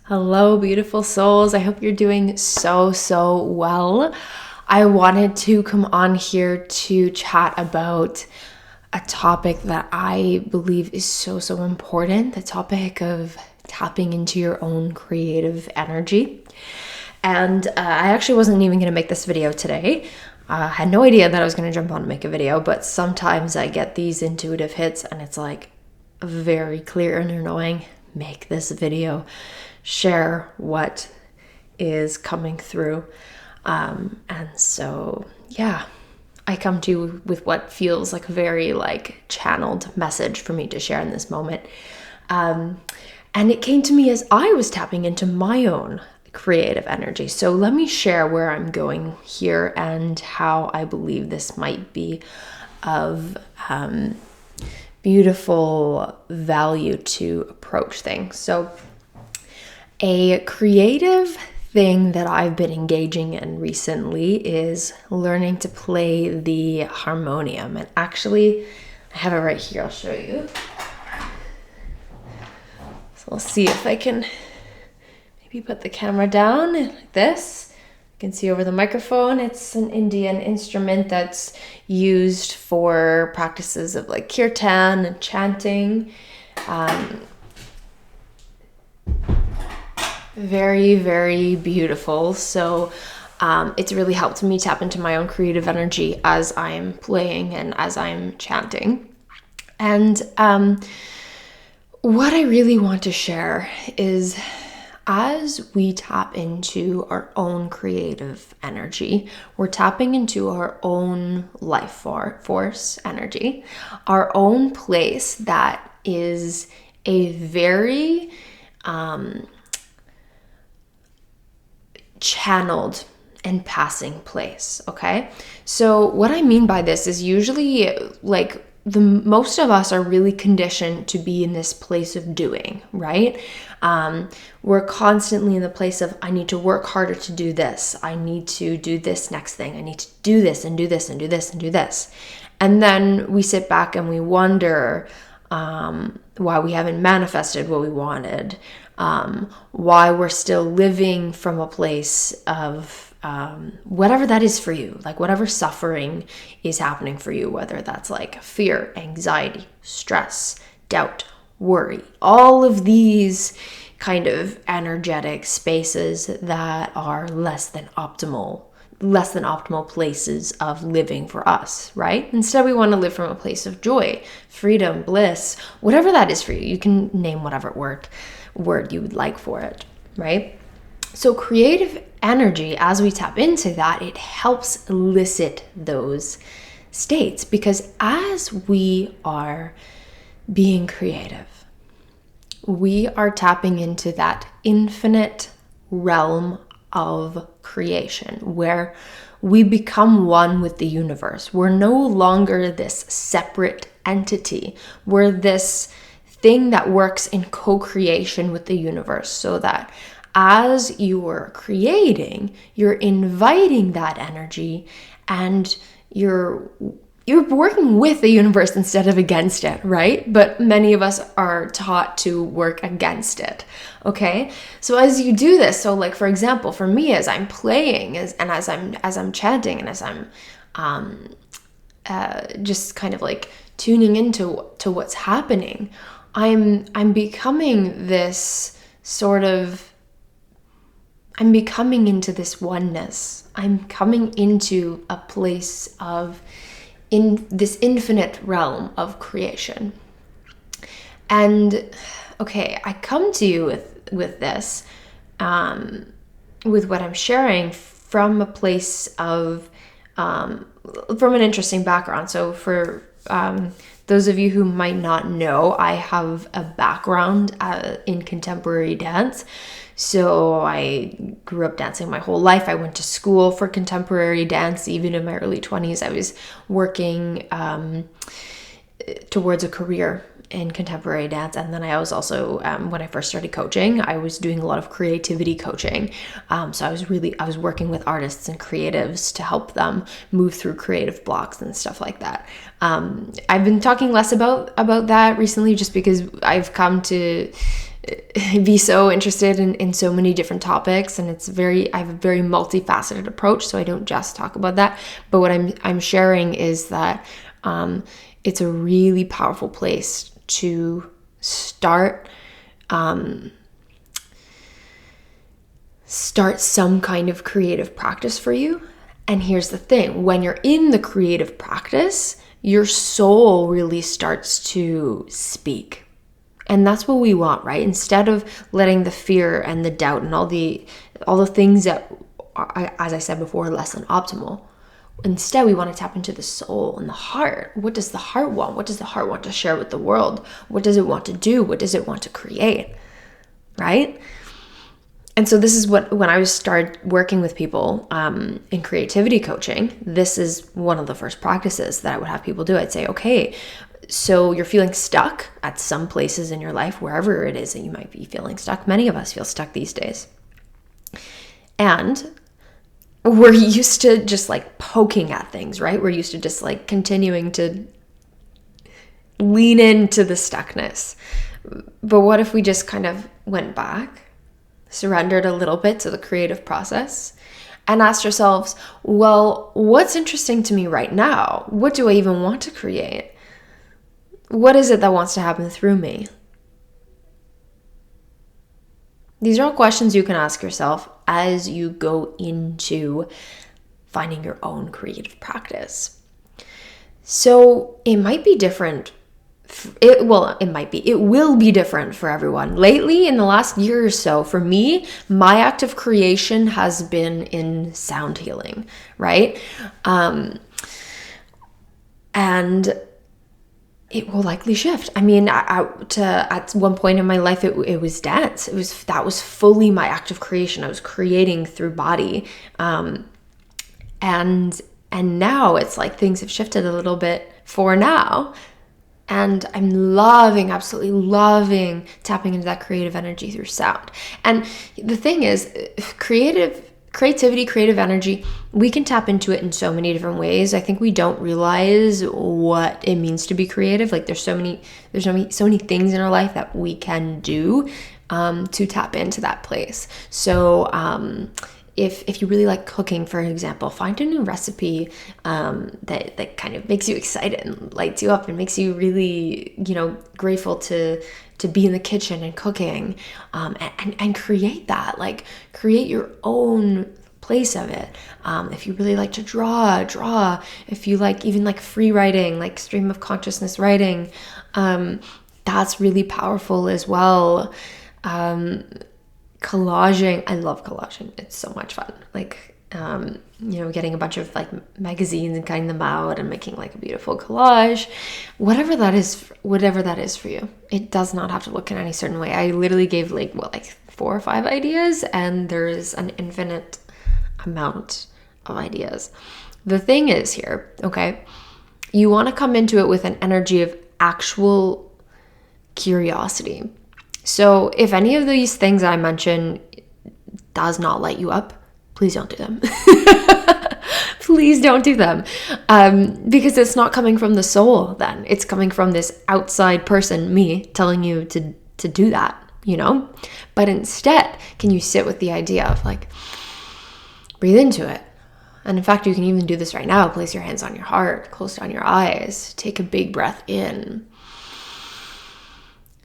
Hello, beautiful souls. I hope you're doing so well. I wanted to come on here to chat about a topic that I believe is so important, the topic of tapping into your own creative energy. And I actually wasn't even going to make this video today. I had no idea that I was going to jump on and make a video, but sometimes I get these intuitive hits and it's like very clear and knowing, make this video, share what is coming through. And so, yeah, I come to you with what feels like a very channeled message for me to share in this moment. And it came to me as I was tapping into my own creative energy. So let me share where I'm going here and how I believe this might be of beautiful value to approach things. So a creative thing that I've been engaging in recently is learning to play the harmonium. And actually, I have it right here. I'll show you. So we'll see if I can maybe put the camera down like this. You can see over the microphone. It's an Indian instrument that's used for practices of like kirtan and chanting. Very beautiful. So it's really helped me tap into my own creative energy as I'm playing and as I'm chanting. And what I really want to share is, as we tap into our own creative energy, we're tapping into our own life force energy, our own place that is a very channeled and passing place. Okay, so what I mean by this is usually the most of us are really conditioned to be in this place of doing, right? We're constantly in the place of, I need to work harder to do this. I need to do this next thing. I need to do this and do this and do this and do this. And then we sit back and we wonder why we haven't manifested what we wanted, why we're still living from a place of whatever that is for you, like whatever suffering is happening for you, whether that's like fear, anxiety, stress, doubt, worry, all of these kind of energetic spaces that are less than optimal places of living for us, right? Instead, we want to live from a place of joy, freedom, bliss, whatever that is for you. You can name whatever word you would like for it, right? So creative energy, as we tap into that, it helps elicit those states, because as we are being creative, we are tapping into that infinite realm of creation where we become one with the universe. We're no longer this separate entity. We're this thing that works in co-creation with the universe, so that as you are creating, you're inviting that energy and you're working with the universe instead of against it, right? But many of us are taught to work against it, okay? So as you do this, so like for example, for me, as I'm playing as I'm chanting and as I'm just kind of like tuning into what's happening, I'm becoming this sort of, I'm becoming into this oneness. I'm coming into a place of in this infinite realm of creation. And okay, I come to you with this, with what I'm sharing from a place of, from an interesting background. So for those of you who might not know, I have a background in contemporary dance. So I grew up dancing my whole life. I went to school for contemporary dance. Even in my early 20s, I was working towards a career in contemporary dance. And then I was also, when I first started coaching, I was doing a lot of creativity coaching. So I was working with artists and creatives to help them move through creative blocks and stuff like that. I've been talking less about that recently, just because I've come to be so interested in so many different topics, and I have a very multifaceted approach, so I don't just talk about that. But what I'm sharing is that it's a really powerful place to start some kind of creative practice for you. And here's the thing, when you're in the creative practice, your soul really starts to speak. And that's what we want, right? Instead of letting the fear and the doubt and all the things that are, as I said before, less than optimal. Instead, we want to tap into the soul and the heart. What does the heart want? What does the heart want to share with the world? What does it want to do? What does it want to create? Right? And so this is when I started working with people in creativity coaching, this is one of the first practices that I would have people do. I'd say, okay, so you're feeling stuck at some places in your life, wherever it is that you might be feeling stuck. Many of us feel stuck these days. And we're used to just like poking at things, right? We're used to just like continuing to lean into the stuckness. But what if we just kind of went back, surrendered a little bit to the creative process, and asked ourselves, well, what's interesting to me right now? What do I even want to create? What is it that wants to happen through me? These are all questions you can ask yourself as you go into finding your own creative practice. So it might be different. It will be different for everyone. Lately, in the last year or so, for me, my act of creation has been in sound healing, right? And it will likely shift. I mean, at one point in my life, it was dance. That was fully my act of creation. I was creating through body, and now it's like things have shifted a little bit for now. And I'm absolutely loving tapping into that creative energy through sound. And the thing is, creativity, creative energy, we can tap into it in so many different ways. I think we don't realize what it means to be creative. Like there's so many things in our life that we can do to tap into that place. So if you really like cooking, for example, find a new recipe that kind of makes you excited and lights you up and makes you really, grateful to be in the kitchen and cooking, and create that. Like create your own place of it. If you really like to draw. If you like even like free writing, like stream of consciousness writing, that's really powerful as well. Collaging, I love collaging. It's so much fun. Like, getting a bunch of like magazines and cutting them out and making like a beautiful collage, whatever that is for you. It does not have to look in any certain way. I literally gave like 4 or 5 ideas, and there's an infinite amount of ideas. The thing is here, okay, you want to come into it with an energy of actual curiosity. So if any of these things I mentioned does not light you up, please don't do them. Please don't do them. Because it's not coming from the soul then. It's coming from this outside person, me, telling you to do that, But instead, can you sit with the idea of like, breathe into it. And in fact, you can even do this right now. Place your hands on your heart, close down your eyes, take a big breath in.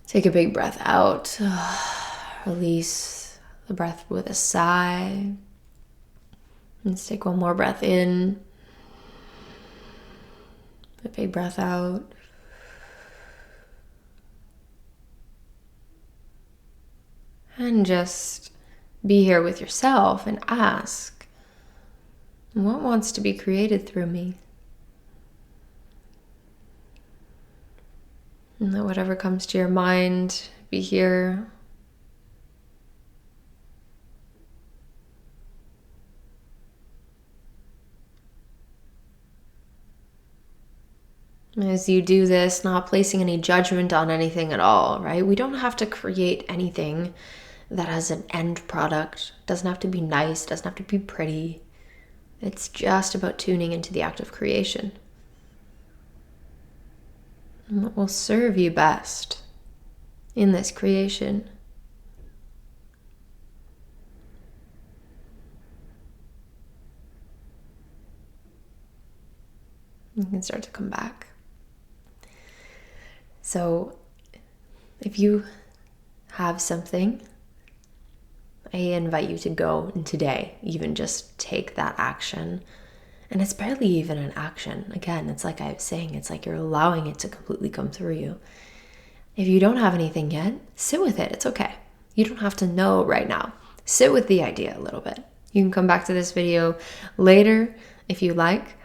Take a big breath out. Release the breath with a sigh. Let's take one more breath in. A big breath out. And just be here with yourself and ask, what wants to be created through me? And let whatever comes to your mind be here. As you do this, not placing any judgment on anything at all, right? We don't have to create anything that has an end product. It doesn't have to be nice, doesn't have to be pretty. It's just about tuning into the act of creation. And what will serve you best in this creation You can start to come back. So if you have something, I invite you to go and today, even just take that action. And it's barely even an action. Again, it's like I was saying, it's like you're allowing it to completely come through you. If you don't have anything yet, sit with it. It's okay. You don't have to know right now. Sit with the idea a little bit. You can come back to this video later if you like.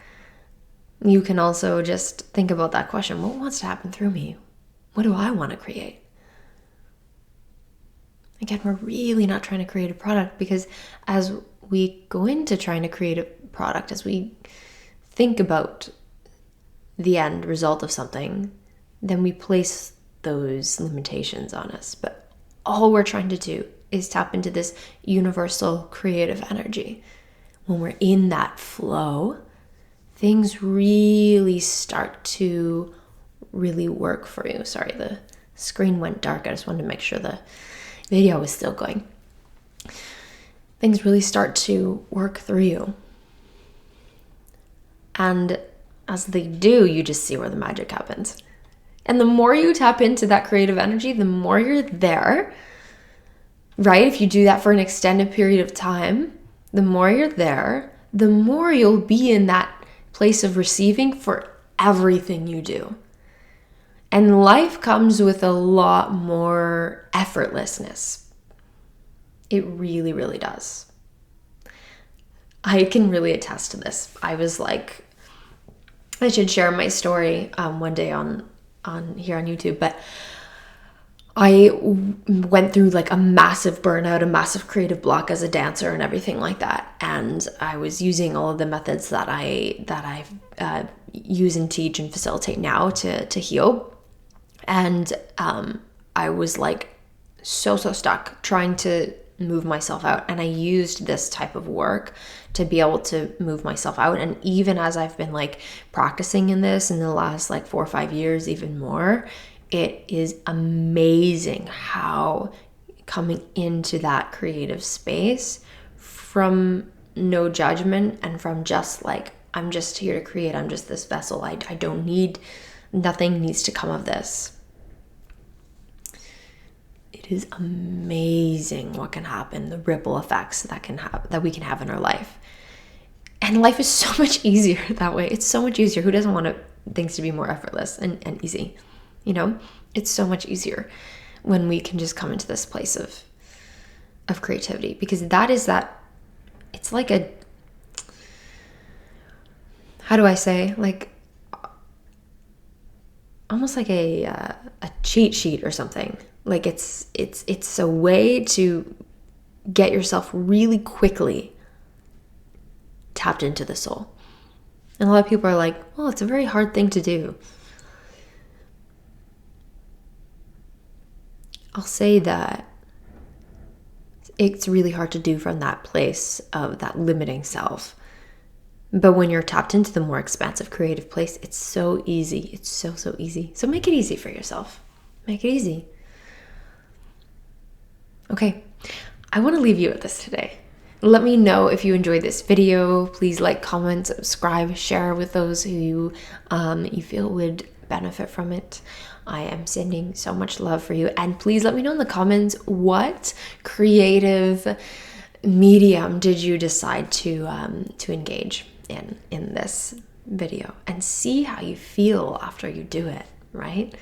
You can also just think about that question. What wants to happen through me? What do I want to create? Again, we're really not trying to create a product, because as we go into trying to create a product, as we think about the end result of something, then we place those limitations on us. But all we're trying to do is tap into this universal creative energy. When we're in that flow, things really start to really work for you. Sorry, the screen went dark. I just wanted to make sure the video was still going. Things really start to work through you. And as they do, you just see where the magic happens. And the more you tap into that creative energy, the more you're there, right? If you do that for an extended period of time, the more you're there, the more you'll be in that place of receiving for everything you do. And life comes with a lot more effortlessness. It really, really does. I can really attest to this. I was like, I should share my story one day on here on YouTube, but I went through like a massive burnout, a massive creative block as a dancer and everything like that. And I was using all of the methods that I use and teach and facilitate now to heal. And I was like so stuck trying to move myself out. And I used this type of work to be able to move myself out. And even as I've been like practicing in this in the last like 4 or 5 years, even more, it is amazing how coming into that creative space from no judgment and from just like, I'm just here to create. I'm just this vessel. I don't need, nothing needs to come of this. It is amazing what can happen, the ripple effects that we can have in our life. And life is so much easier that way. It's so much easier. Who doesn't want things to be more effortless and easy? You know, it's so much easier when we can just come into this place of creativity, because it's like a, how do I say, like almost like a cheat sheet or something. Like it's a way to get yourself really quickly tapped into the soul. And a lot of people are like, well, it's a very hard thing to do. I'll say that it's really hard to do from that place of that limiting self. But when you're tapped into the more expansive creative place, it's so easy. It's so easy. So make it easy for yourself. Make it easy. Okay, I want to leave you with this today. Let me know if you enjoyed this video. Please like, comment, subscribe, share with those who you feel would benefit from it. I am sending so much love for you. And please let me know in the comments, what creative medium did you decide to engage in this video, and see how you feel after you do it, right?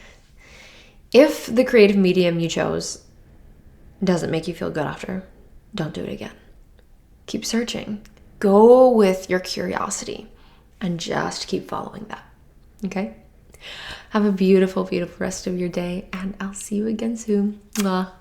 If the creative medium you chose doesn't make you feel good after, don't do it again. Keep searching. Go with your curiosity and just keep following that. Okay? Have a beautiful, beautiful rest of your day, and I'll see you again soon. Mwah.